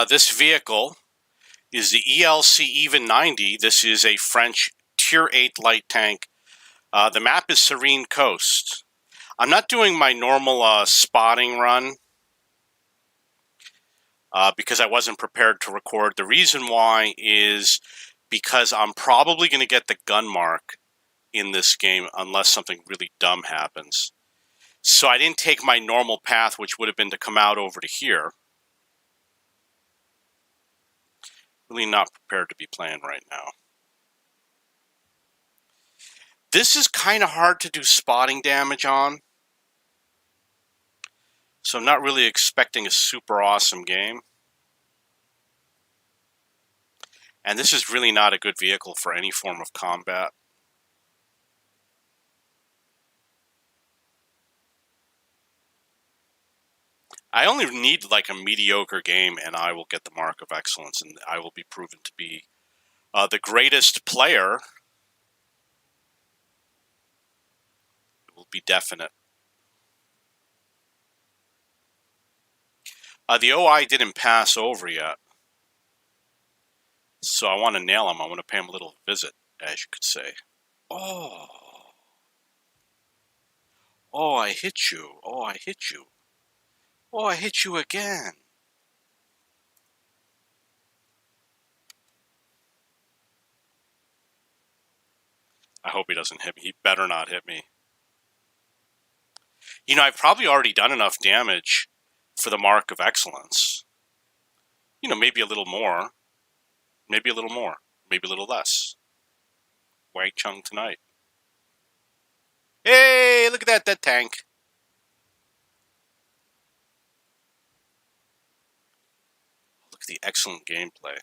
This vehicle is the ELC Even 90. This is a French Tier 8 light tank. The map is Serene Coast. I'm not doing my normal spotting run because I wasn't prepared to record. The reason why is because I'm probably going to get the gun mark in this game unless something really dumb happens. So I didn't take my normal path, which would have been to come out over to here. Really not prepared to be playing right now. This is kind of hard to do spotting damage on. So I'm not really expecting a super awesome game. And this is really not a good vehicle for any form of combat. I only need like a mediocre game and I will get the mark of excellence and I will be proven to be the greatest player. It will be definite. The OI didn't pass over yet. So I want to nail him. I want to pay him a little visit, as you could say. Oh. Oh, I hit you. Oh, I hit you. Oh, I hit you again. I hope he doesn't hit me. He better not hit me. You know, I've probably already done enough damage for the mark of excellence. You know, maybe a little more. Maybe a little more. Maybe a little less. Wang Chung tonight. Hey, look at that tank. Look at the excellent gameplay.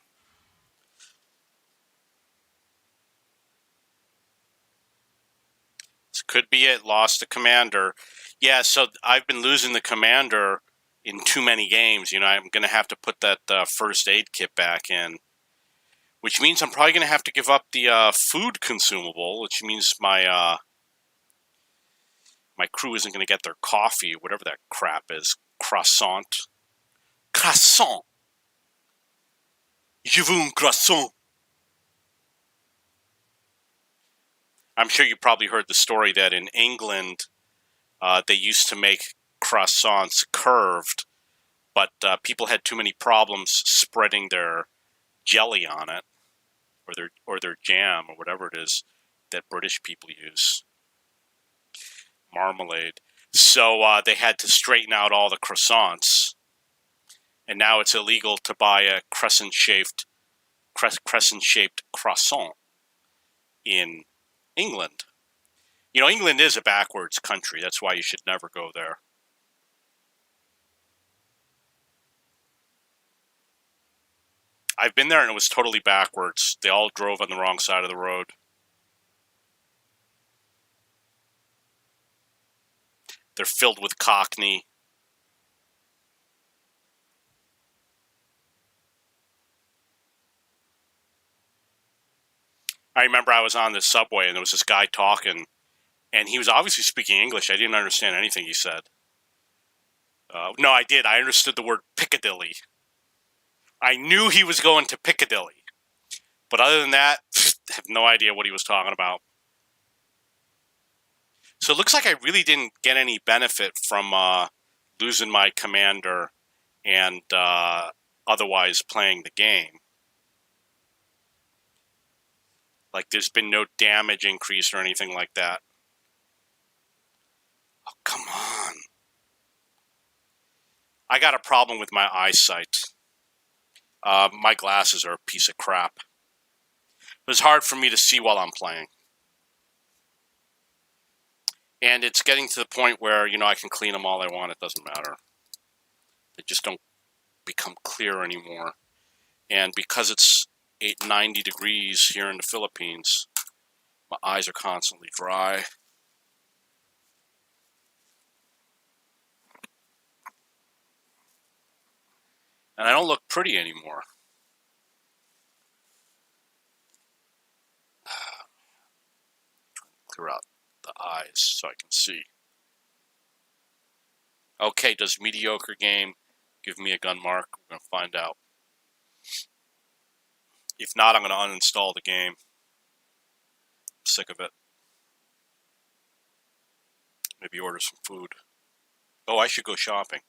This could be it. Lost the commander. Yeah, so I've been losing the commander in too many games. You know, I'm going to have to put that first aid kit back in. Which means I'm probably going to have to give up the food consumable, which means my my crew isn't going to get their coffee, whatever that crap is. Croissant. Croissant. Je veux un croissant. I'm sure you probably heard the story that in England, they used to make croissants curved, but people had too many problems spreading their jelly on it, or their jam, or whatever it is that British people use. Marmalade. So they had to straighten out all the croissants, and now it's illegal to buy a crescent-shaped croissant in England. You know, England is a backwards country. That's why you should never go there. I've been there and it was totally backwards. They all drove on the wrong side of the road. They're filled with Cockney. I remember I was on the subway and there was this guy talking, and he was obviously speaking English. I didn't understand anything he said. No, I did. I understood the word Piccadilly. I knew he was going to Piccadilly. But other than that, I have no idea what he was talking about. So it looks like I really didn't get any benefit from losing my commander and otherwise playing the game. Like, there's been no damage increase or anything like that. Oh, come on. I got a problem with my eyesight. My glasses are a piece of crap. It's hard for me to see while I'm playing. And it's getting to the point where, you know, I can clean them all I want. It doesn't matter. They just don't become clear anymore. And because it's 90 degrees here in the Philippines, my eyes are constantly dry. And I don't look pretty anymore. Clear out the eyes so I can see. Okay, does mediocre game give me a gun mark? We're going to find out. If not, I'm going to uninstall the game. I'm sick of it. Maybe order some food. Oh, I should go shopping.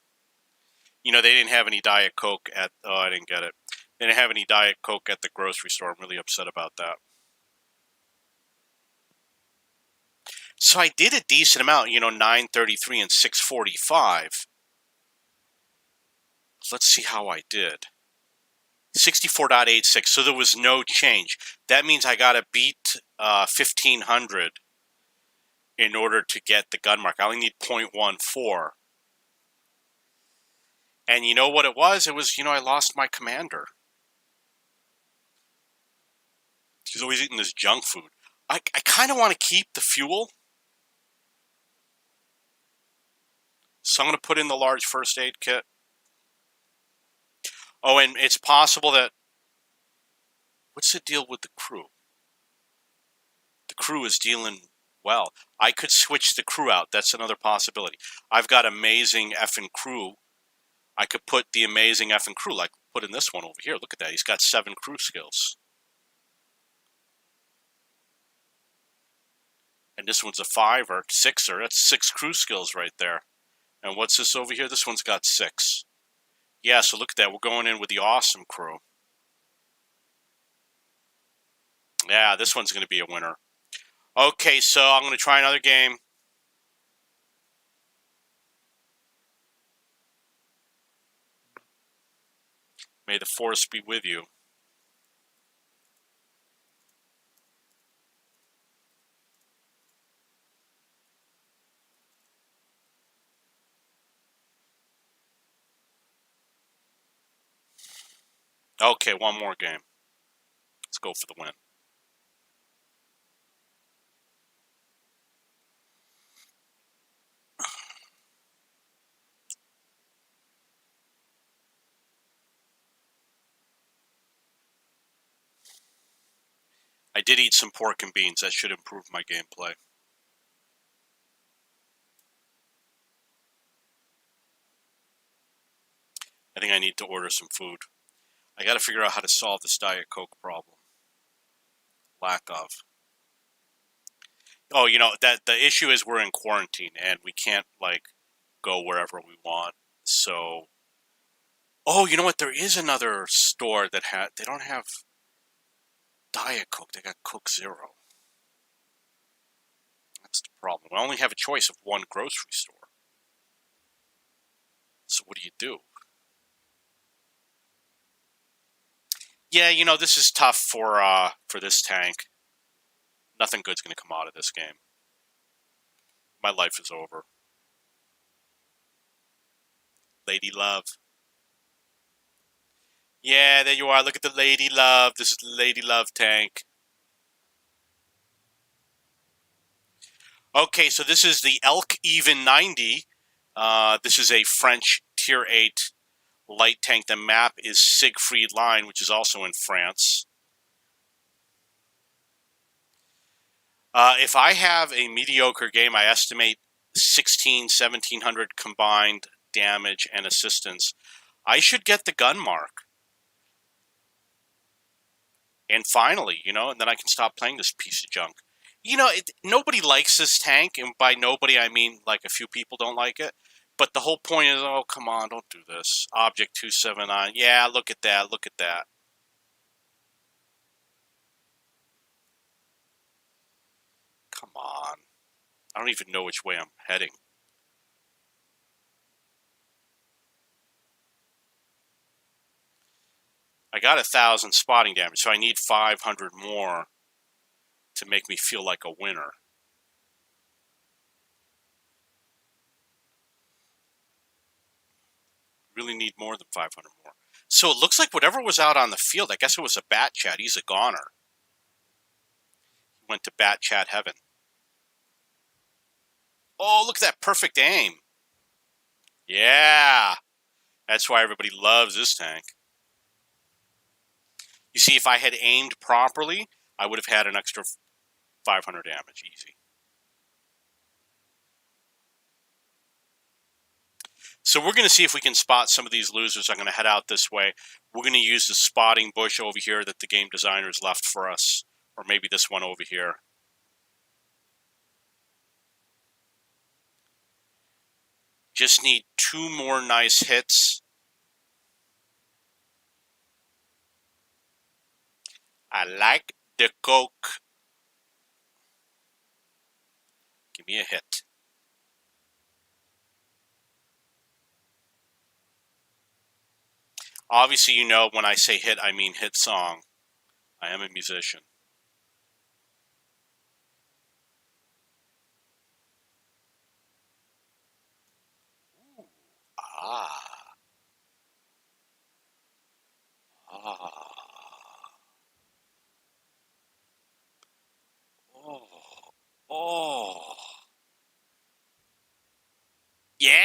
You know, they didn't have any Diet Coke at... Oh, I didn't get it. They didn't have any Diet Coke at the grocery store. I'm really upset about that. So I did a decent amount, you know, 933 and 645. Let's see how I did. 64.86, so there was no change. That means I got to beat 1500 in order to get the gun mark. I only need 0.14. And you know what it was? It was, you know, I lost my commander. He's always eating this junk food. I kind of want to keep the fuel. So I'm going to put in the large first aid kit. Oh, and it's possible that... What's the deal with the crew? The crew is dealing well. I could switch the crew out. That's another possibility. I've got amazing effing crew. I could put the amazing effing crew, like put in this one over here. Look at that. He's got 7 crew skills. And this one's a 5 or 6er. That's 6 crew skills right there. And what's this over here? This one's got 6. Yeah, so look at that. We're going in with the awesome crew. Yeah, this one's going to be a winner. Okay, so I'm going to try another game. May the force be with you. Okay, one more game. Let's go for the win. I did eat some pork and beans. That should improve my gameplay. I think I need to order some food. I got to figure out how to solve this Diet Coke problem. Lack of. Oh, you know, that the issue is we're in quarantine and we can't, like, go wherever we want. So, oh, you know what? There is another store that they don't have Diet Coke. They got Coke Zero. That's the problem. We only have a choice of one grocery store. So what do you do? Yeah, you know, this is tough for this tank. Nothing good's going to come out of this game. My life is over. Lady Love. Yeah, there you are. Look at the Lady Love. This is the Lady Love tank. Okay, so this is the Elk Even 90. This is a French Tier 8 light tank. The map is Siegfried Line, which is also in France. If I have a mediocre game, I estimate 1,700 combined damage and assistance. I should get the gun mark. And finally, you know, and then I can stop playing this piece of junk. You know, nobody likes this tank, and by nobody I mean like a few people don't like it. But the whole point is, oh, come on, don't do this. Object 279. Yeah, look at that, look at that. Come on. I don't even know which way I'm heading. I got 1,000 spotting damage, so I need 500 more to make me feel like a winner. Really need more than 500 more. So it looks like whatever was out on the field, I guess it was a Bat Chat. He's a goner. He went to Bat Chat heaven. Oh, look at that perfect aim. Yeah. That's why everybody loves this tank. You see, if I had aimed properly, I would have had an extra 500 damage. Easy. So we're going to see if we can spot some of these losers. I'm going to head out this way. We're going to use the spotting bush over here that the game designers left for us. Or maybe this one over here. Just need 2 more nice hits. I like the Coke. Give me a hit. Obviously, you know when I say hit, I mean hit song. I am a musician. Ooh. Ah. Ah. Oh. Oh. Yeah.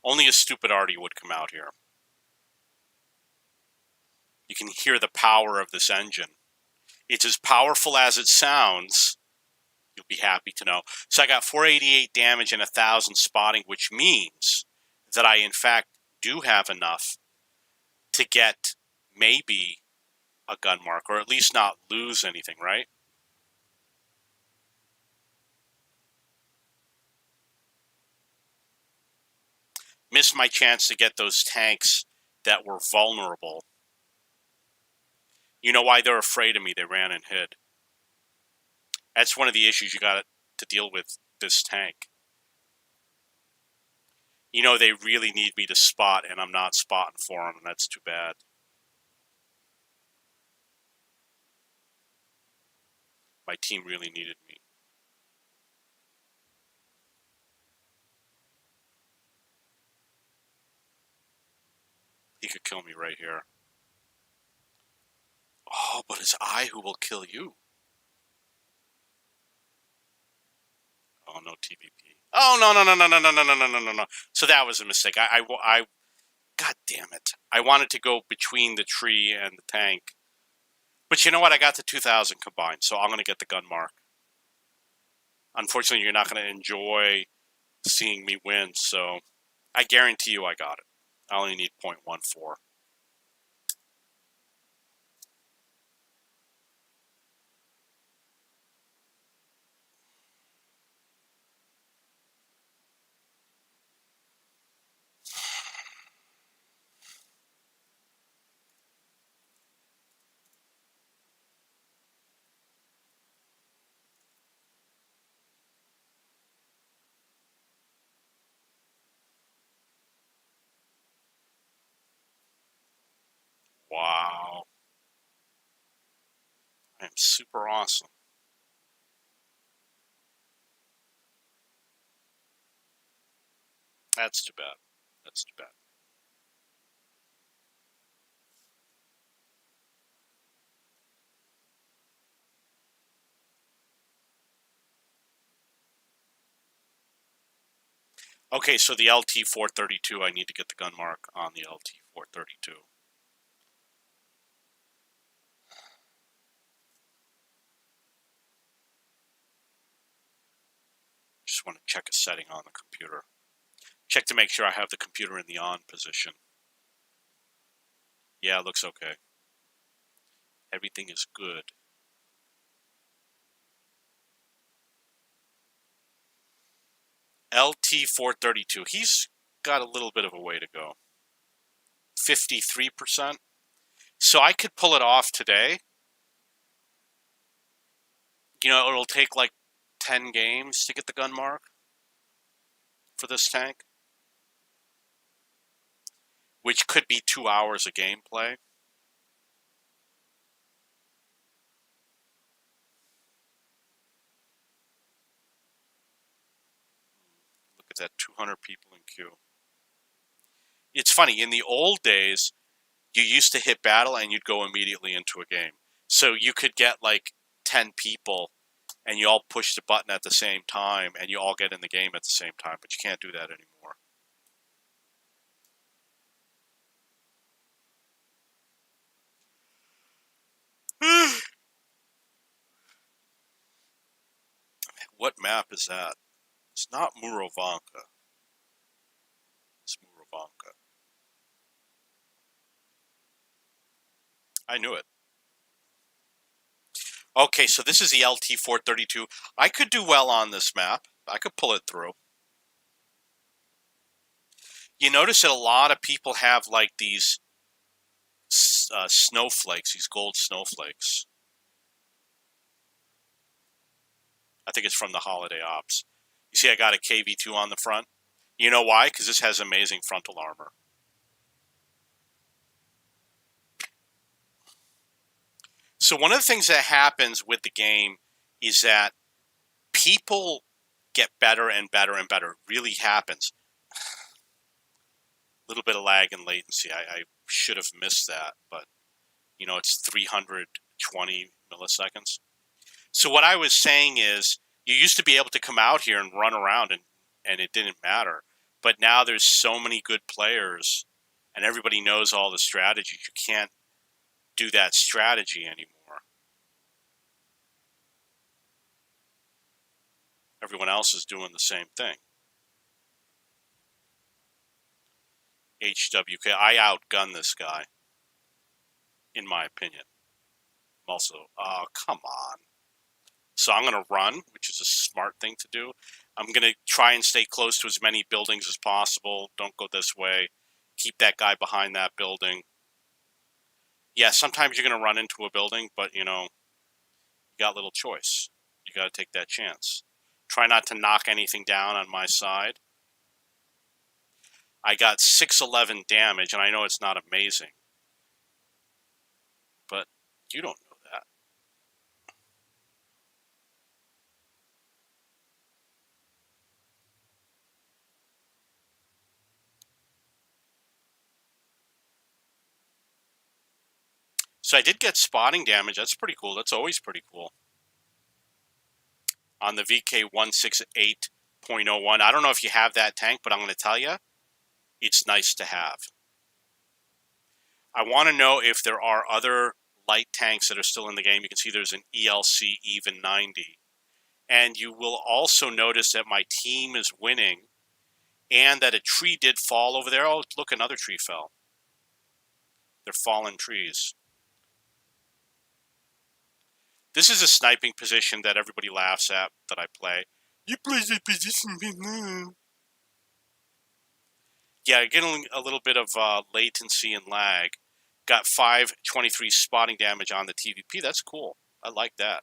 Only a stupid Artie would come out here. You can hear the power of this engine. It's as powerful as it sounds. You'll be happy to know. So I got 488 damage and 1,000 spotting, which means that I, in fact, do have enough to get maybe a gun mark, or at least not lose anything, right? Missed my chance to get those tanks that were vulnerable. You know why they're afraid of me? They ran and hid. That's one of the issues you got to deal with this tank. You know, they really need me to spot, and I'm not spotting for them, and that's too bad. My team really needed me. He could kill me right here. Oh, but it's I who will kill you. Oh, no TVP. Oh, no, no, no, no, no, no, no, no, no, no, no, no. So that was a mistake. God damn it. I wanted to go between the tree and the tank. But you know what? I got the 2,000 combined, so I'm going to get the gun mark. Unfortunately, you're not going to enjoy seeing me win, so I guarantee you I got it. I only need 0.14. Wow. I'm super awesome. That's too bad. That's too bad. Okay, so the LT-432, I need to get the gun mark on the LT-432. Just want to check a setting on the computer. Check to make sure I have the computer in the on position. Yeah, it looks okay. Everything is good. LT-432, he's got a little bit of a way to go. 53%. So I could pull it off today. You know, it'll take like 10 games to get the gun mark for this tank, which could be 2 hours of gameplay. Look at that, 200 people in queue. It's funny, in the old days, you used to hit battle and you'd go immediately into a game. So you could get like 10 people and you all push the button at the same time and you all get in the game at the same time, but you can't do that anymore. What map is that? It's not Murovanka. It's Murovanka. I knew it. Okay, so this is the LT-432. I could do well on this map. I could pull it through. You notice that a lot of people have like these snowflakes, these gold snowflakes. I think it's from the Holiday Ops. You see I got a KV-2 on the front? You know why? Because this has amazing frontal armor. So one of the things that happens with the game is that people get better and better and better. It really happens. A little bit of lag and latency. I should have missed that, but you know, it's 320 milliseconds. So what I was saying is you used to be able to come out here and run around and it didn't matter. But now there's so many good players and everybody knows all the strategies. You can't do that strategy anymore. Everyone else is doing the same thing. HWK, I outgunned this guy, in my opinion. I'm also, oh, come on. So I'm going to run, which is a smart thing to do. I'm going to try and stay close to as many buildings as possible. Don't go this way. Keep that guy behind that building. Yeah, sometimes you're going to run into a building, but, you know, you got little choice. You got to take that chance. Try not to knock anything down on my side. I got 611 damage, and I know it's not amazing. But you don't know that. So I did get spotting damage. That's pretty cool. That's always pretty cool. On the VK168.01. I don't know if you have that tank, but I'm going to tell you, it's nice to have. I want to know if there are other light tanks that are still in the game. You can see there's an ELC Even 90. And you will also notice that my team is winning and that a tree did fall over there. Oh, look, another tree fell. They're fallen trees. This is a sniping position that everybody laughs at that I play. You play this position. Yeah, getting a little bit of latency and lag. Got 523 spotting damage on the TVP. That's cool. I like that.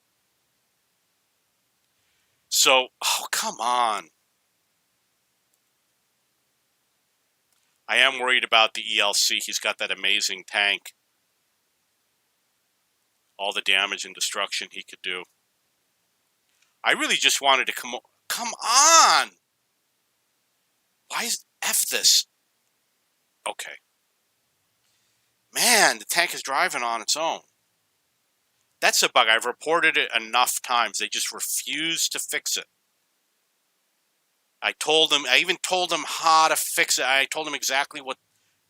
So, oh, come on. I am worried about the ELC. He's got that amazing tank. All the damage and destruction he could do. I really just wanted to come on! Why is F this? Okay. Man, the tank is driving on its own. That's a bug. I've reported it enough times. They just refuse to fix it. I even told them how to fix it. I told them exactly what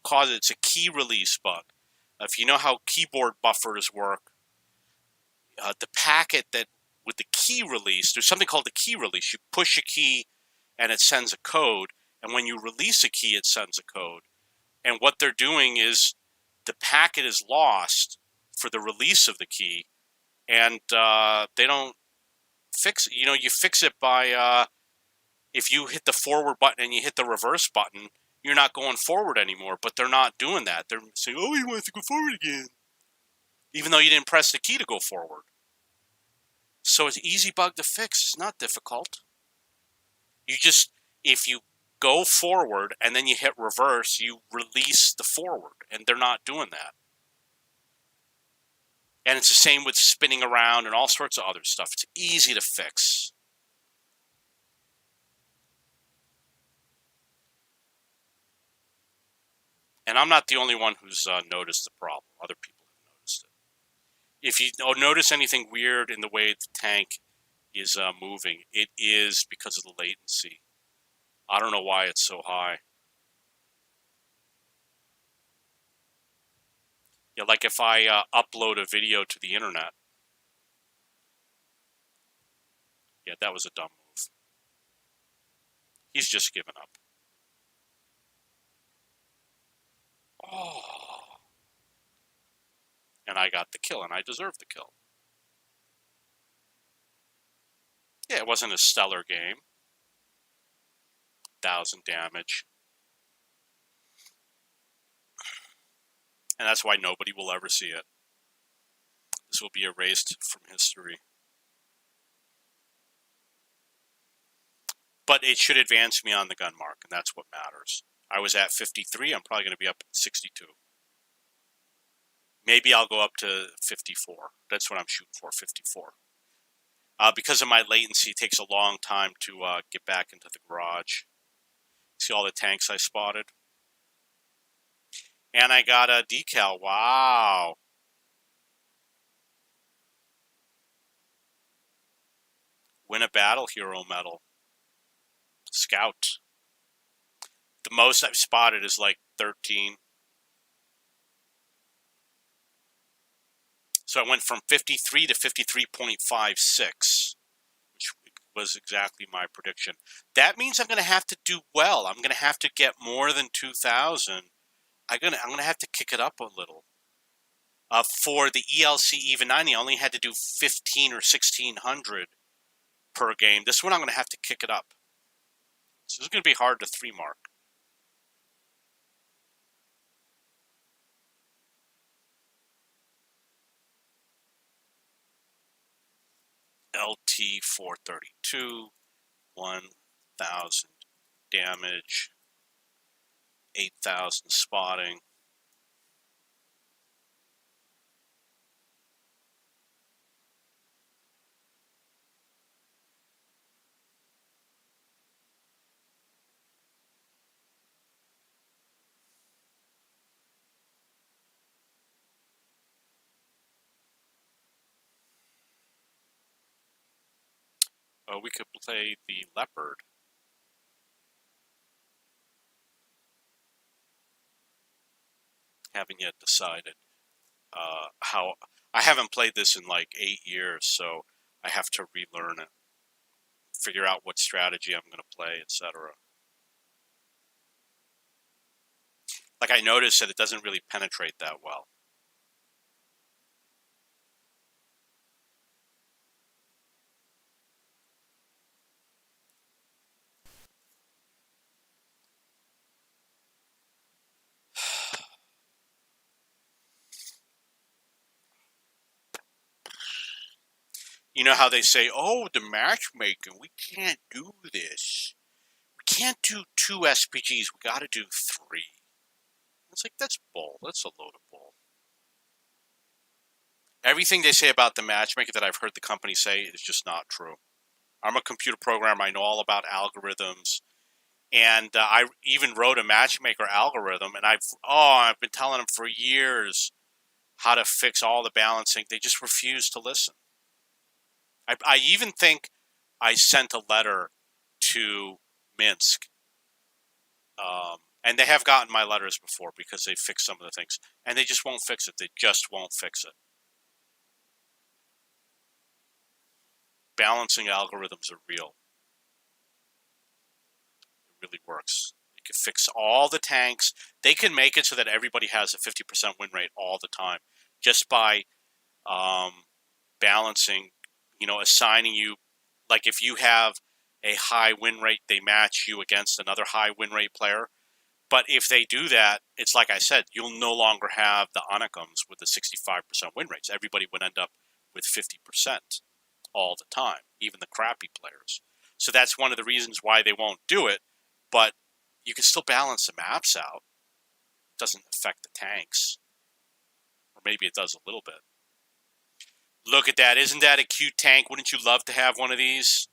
caused it. It's a key release bug. If you know how keyboard buffers work, the packet that with the key release, there's something called the key release. You push a key and it sends a code. And when you release a key, it sends a code. And what they're doing is the packet is lost for the release of the key. And they don't fix it. You know, you fix it by if you hit the forward button and you hit the reverse button, you're not going forward anymore. But they're not doing that. They're saying, oh, he wants to go forward again. Even though you didn't press the key to go forward. So it's an easy bug to fix. It's not difficult. You just, if you go forward and then you hit reverse, you release the forward. And they're not doing that. And it's the same with spinning around and all sorts of other stuff. It's easy to fix. And I'm not the only one who's noticed the problem. Other people have noticed it. If you notice anything weird in the way the tank is moving, it is because of the latency. I don't know why it's so high. Yeah, like if I upload a video to the internet, Yeah, that was a dumb move. He's just given up. Oh. And I got the kill, and I deserved the kill. Yeah, it wasn't a stellar game. 1,000 damage. And that's why nobody will ever see it. This will be erased from history. But it should advance me on the gun mark, and that's what matters. I was at 53. I'm probably going to be up at 62. Maybe I'll go up to 54. That's what I'm shooting for, 54. Because of my latency, it takes a long time to get back into the garage. See all the tanks I spotted? And I got a decal. Wow. Win a battle hero medal. Scout. The most I've spotted is like 13. So I went from 53 to 53.56, which was exactly my prediction. That means I'm going to have to do well. I'm going to have to get more than 2,000. I'm going to have to kick it up a little. For the ELC Even 90, I only had to do 15 or 1,600 per game. This one I'm going to have to kick it up. So this is going to be hard to 3 mark. LT 432, 1,000 damage, 8,000 spotting. We could play the Leopard. Haven't yet decided how. I haven't played this in like 8 years, so I have to relearn it, figure out what strategy I'm going to play, etc. Like I noticed that it doesn't really penetrate that well. You know how they say, oh, the matchmaking, we can't do this. We can't do 2 SPGs, we gotta do 3. It's like, that's bull. That's a load of bull. Everything they say about the matchmaker that I've heard the company say is just not true. I'm a computer programmer. I know all about algorithms. And I even wrote a matchmaker algorithm, and I've been telling them for years how to fix all the balancing. They just refuse to listen. I even think I sent a letter to Minsk, and they have gotten my letters before because they fixed some of the things, and they just won't fix it. They just won't fix it. Balancing algorithms are real. It really works. They can fix all the tanks. They can make it so that everybody has a 50% win rate all the time just by balancing, assigning you, like if you have a high win rate, they match you against another high win rate player. But if they do that, it's like I said, you'll no longer have the Anakims with the 65% win rates. Everybody would end up with 50% all the time, even the crappy players. So that's one of the reasons why they won't do it. But you can still balance the maps out. It doesn't affect the tanks. Or maybe it does a little bit. Look at that. Isn't that a cute tank? Wouldn't you love to have one of these?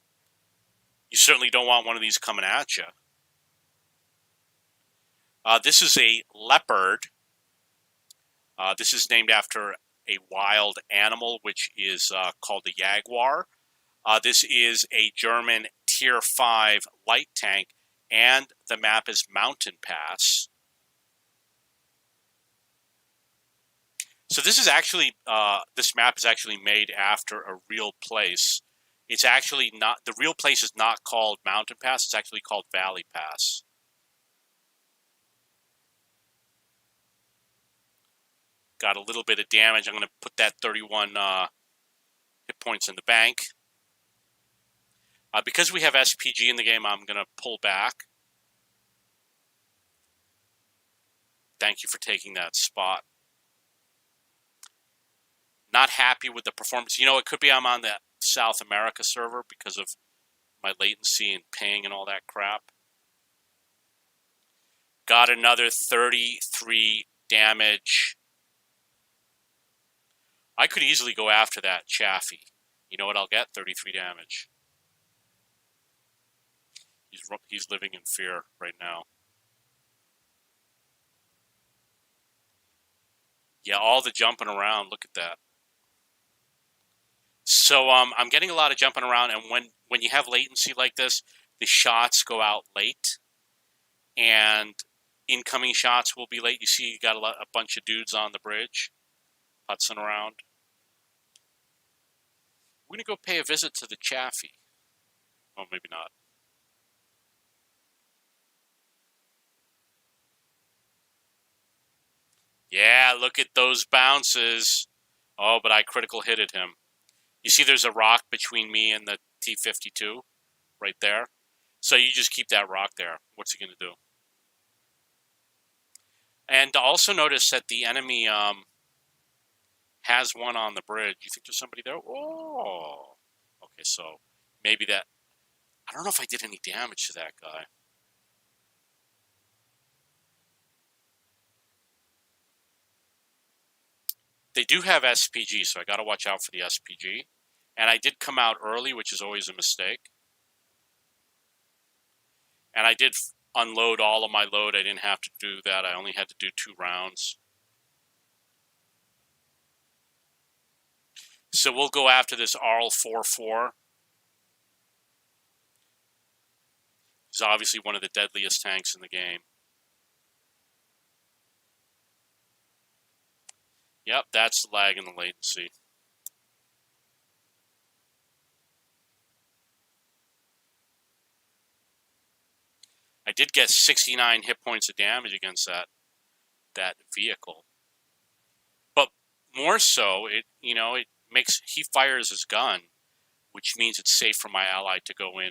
You certainly don't want one of these coming at you. This is a Leopard. This is named after a wild animal, which is called the Jaguar. This is a German Tier 5 light tank, and the map is Mountain Pass. So this is actually, this map is actually made after a real place It's actually not, the real place is not called Mountain Pass, it's actually called Valley Pass. Got a little bit of damage. I'm going to put that 31 hit points in the bank. Because we have SPG in the game, I'm going to pull back. Thank you for taking that spot. Not happy with the performance. You know, it could be I'm on the South America server because of my latency and ping and all that crap. Got another 33 damage. I could easily go after that Chaffee. You know what I'll get? 33 damage. He's living in fear right now. Yeah, all the jumping around. Look at that. So I'm getting a lot of jumping around, and when you have latency like this, the shots go out late, and incoming shots will be late. You see, you got a bunch of dudes on the bridge, putzing around. We're gonna go pay a visit to the Chaffee. Oh, maybe not. Yeah, look at those bounces. Oh, but I critical hitted him. You see there's a rock between me and the T-52 right there. So you just keep that rock there. What's he going to do? And also notice that the enemy has one on the bridge. You think there's somebody there? Oh. Okay, so maybe that... I don't know if I did any damage to that guy. They do have SPG, so I got to watch out for the SPG. And I did come out early, which is always a mistake. And I did unload all of my load. I didn't have to do that. I only had to do 2 rounds. So we'll go after this RL-44. He's obviously one of the deadliest tanks in the game. Yep, that's the lag and the latency. I did get 69 hit points of damage against that vehicle. But more so, it makes, he fires his gun, which means it's safe for my ally to go in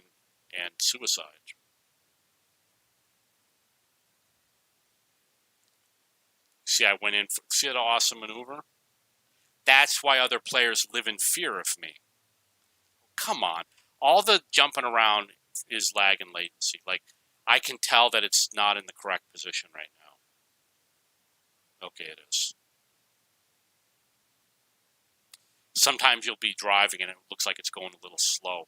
and suicide. See, I went in, see that awesome maneuver? That's why other players live in fear of me. Come on. All the jumping around is lag and latency. Like, I can tell that it's not in the correct position right now. Okay, it is. Sometimes you'll be driving and it looks like it's going a little slow.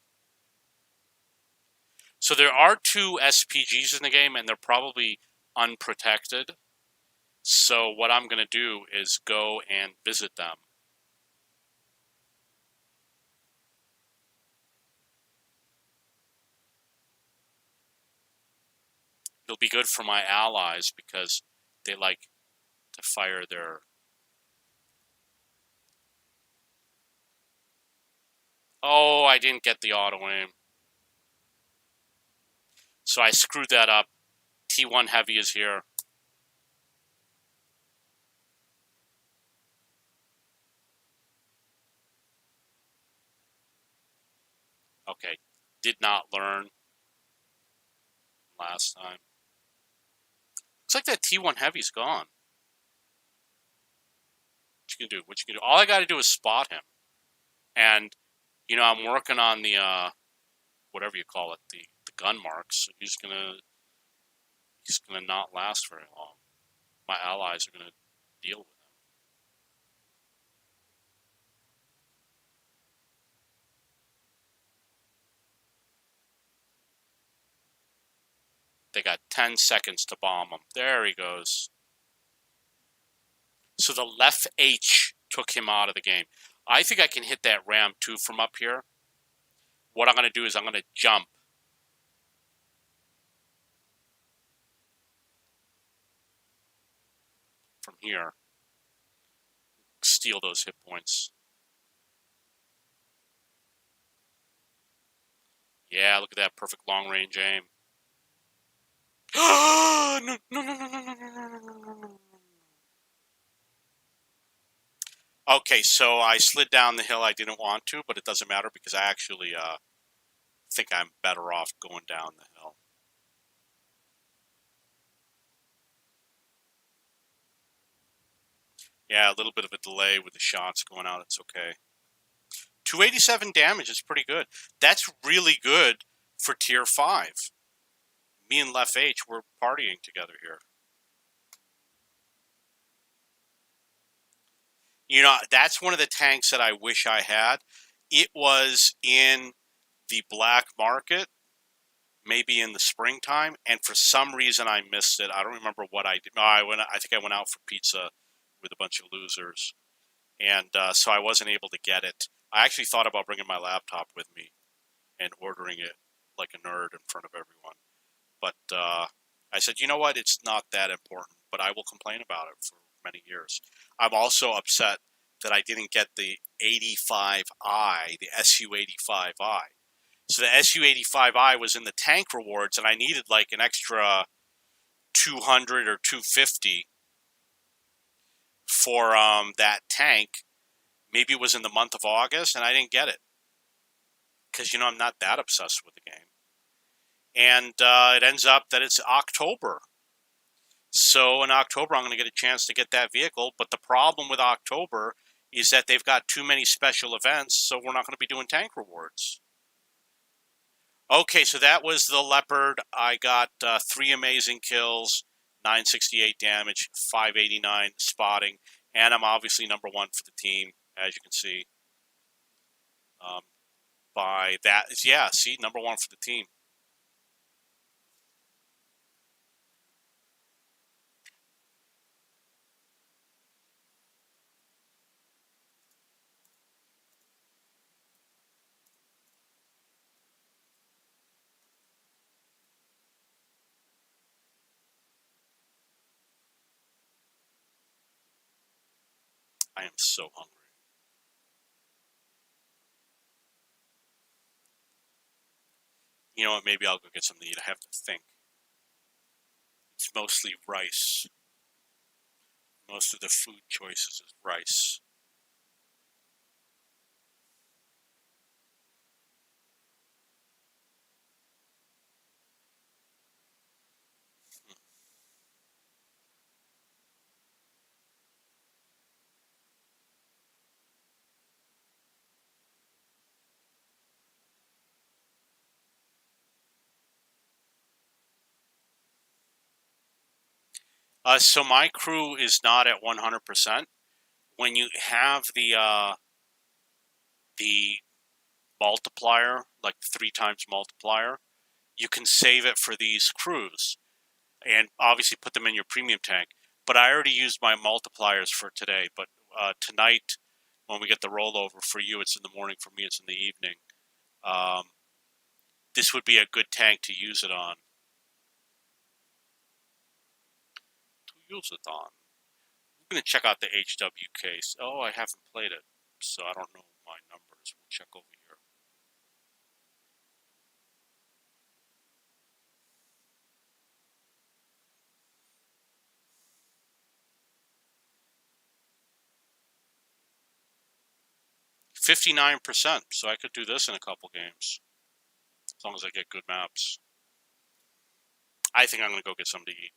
So there are 2 SPGs in the game, and they're probably unprotected. So what I'm going to do is go and visit them. It'll be good for my allies because they like to fire their... Oh, I didn't get the auto aim. So I screwed that up. T1 Heavy is here. Okay, did not learn last time. Looks like that T1 Heavy's gone. What you can do? What you can do? All I got to do is spot him, and I'm working on the whatever you call it, the gun marks. He's gonna not last very long. My allies are gonna deal with him. They got 10 seconds to bomb him. There he goes. So the left H took him out of the game. I think I can hit that ram too from up here. What I'm going to do is I'm going to jump. From here. Steal those hit points. Yeah, look at that perfect long range aim. No, no, no, no, no, no, no, no, no, no. Okay, so I slid down the hill I didn't want to, but it doesn't matter because I actually think I'm better off going down the hill. Yeah, a little bit of a delay with the shots going out. It's okay. 287 damage is pretty good. That's really good for tier 5. Me and Left H, we're partying together here. You know, that's one of the tanks that I wish I had. It was in the black market, maybe in the springtime, and for some reason I missed it. I don't remember what I did. No, I think I went out for pizza with a bunch of losers, and so I wasn't able to get it. I actually thought about bringing my laptop with me and ordering it like a nerd in front of everyone. But I said, you know what? It's not that important, but I will complain about it for many years. I'm also upset that I didn't get the 85i, the SU-85i. So the SU-85i was in the tank rewards, and I needed like an extra 200 or 250 for that tank. Maybe it was in the month of August, and I didn't get it because, I'm not that obsessed with the game. And it ends up that it's October. So in October, I'm going to get a chance to get that vehicle. But the problem with October is that they've got too many special events, so we're not going to be doing tank rewards. Okay, so that was the Leopard. I got 3 amazing kills, 968 damage, 589 spotting, and I'm obviously number 1 for the team, as you can see. By that, yeah, see, number 1 for the team. I am so hungry. You know what? Maybe I'll go get something to eat. I have to think. It's mostly rice. Most of the food choices is rice. So my crew is not at 100%. When you have the multiplier, like 3 times multiplier, you can save it for these crews, and obviously put them in your premium tank. But I already used my multipliers for today. But tonight, when we get the rollover for you, it's in the morning. For me, it's in the evening. Um, this would be a good tank to use it on. I'm going to check out the HW case. Oh, I haven't played it, so I don't know my numbers. We'll check over here. 59%, so I could do this in a couple games, as long as I get good maps. I think I'm going to go get something to eat.